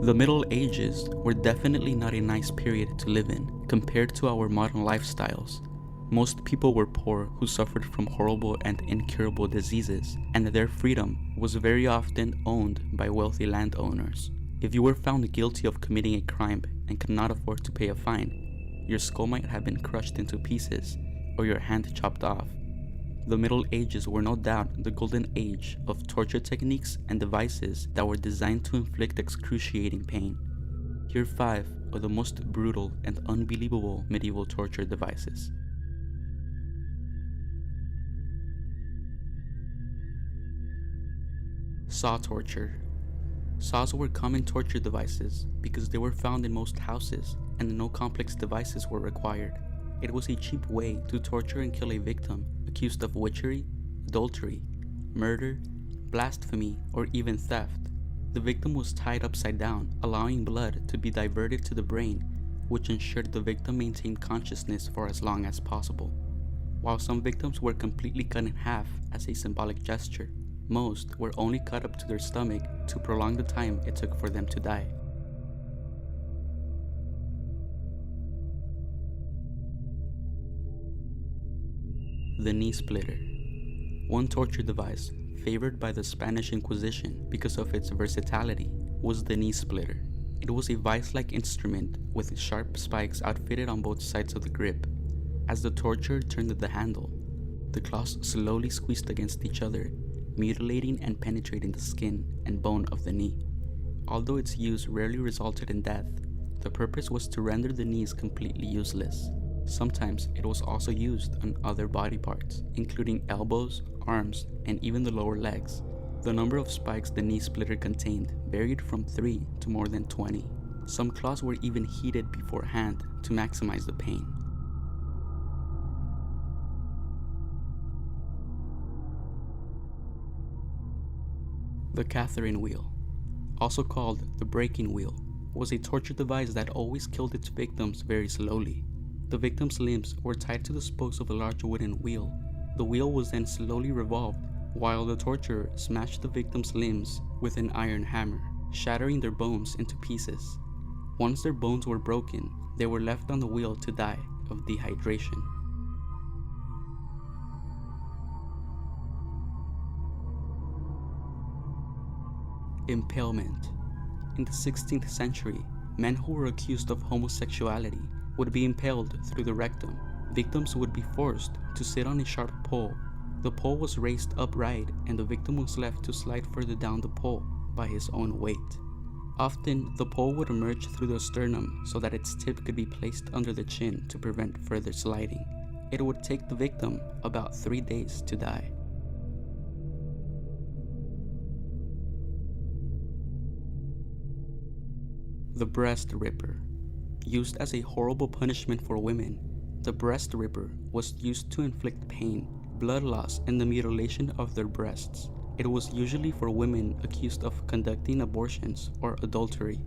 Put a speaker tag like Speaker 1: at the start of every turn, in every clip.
Speaker 1: The Middle Ages were definitely not a nice period to live in compared to our modern lifestyles. Most people were poor who suffered from horrible and incurable diseases, and their freedom was very often owned by wealthy landowners. If you were found guilty of committing a crime and could not afford to pay a fine, your skull might have been crushed into pieces or your hand chopped off. The Middle Ages were no doubt the golden age of torture techniques and devices that were designed to inflict excruciating pain. Here are 5 of the most brutal and unbelievable medieval torture devices. Saw torture. Saws were common torture devices because they were found in most houses and no complex devices were required. It was a cheap way to torture and kill a victim accused of witchery, adultery, murder, blasphemy, or even theft. The victim was tied upside down, allowing blood to be diverted to the brain, which ensured the victim maintained consciousness for as long as possible. While some victims were completely cut in half as a symbolic gesture, most were only cut up to their stomach to prolong the time it took for them to die. The knee splitter. One torture device favored by the Spanish Inquisition because of its versatility was the knee splitter. It was a vice-like instrument with sharp spikes outfitted on both sides of the grip. As the torturer turned the handle, the claws slowly squeezed against each other, mutilating and penetrating the skin and bone of the knee. Although its use rarely resulted in death, the purpose was to render the knees completely useless. Sometimes it was also used on other body parts, including elbows, arms, and even the lower legs. The number of spikes the knee splitter contained varied from 3 to more than 20. Some claws were even heated beforehand to maximize the pain. The Catherine wheel, also called the breaking wheel, was a torture device that always killed its victims very slowly. The victim's limbs were tied to the spokes of a large wooden wheel. The wheel was then slowly revolved while the torturer smashed the victim's limbs with an iron hammer, shattering their bones into pieces. Once their bones were broken, they were left on the wheel to die of dehydration. Impalement. In the 16th century, men who were accused of homosexuality would be impaled through the rectum. Victims would be forced to sit on a sharp pole. The pole was raised upright and the victim was left to slide further down the pole by his own weight. Often, the pole would emerge through the sternum so that its tip could be placed under the chin to prevent further sliding. It would take the victim about 3 days to die. The breast ripper. Used as a horrible punishment for women, the breast ripper was used to inflict pain, blood loss, and the mutilation of their breasts. It was usually for women accused of conducting abortions or adultery.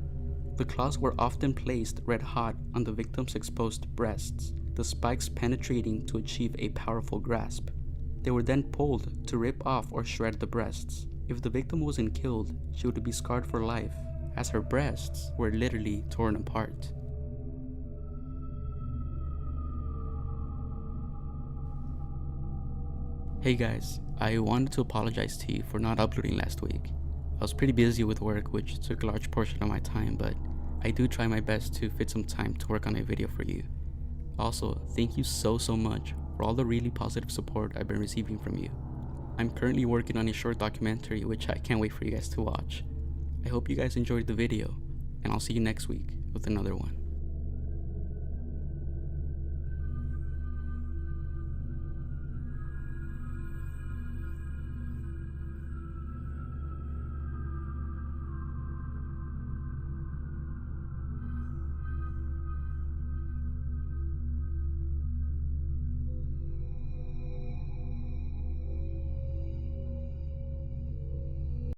Speaker 1: The claws were often placed red hot on the victim's exposed breasts, the spikes penetrating to achieve a powerful grasp. They were then pulled to rip off or shred the breasts. If the victim wasn't killed, she would be scarred for life, as her breasts were literally torn apart. Hey guys, I wanted to apologize to you for not uploading last week. I was pretty busy with work, which took a large portion of my time, but I do try my best to fit some time to work on a video for you. Also, thank you so much for all the really positive support I've been receiving from you. I'm currently working on a short documentary which I can't wait for you guys to watch. I hope you guys enjoyed the video, and I'll see you next week with another one.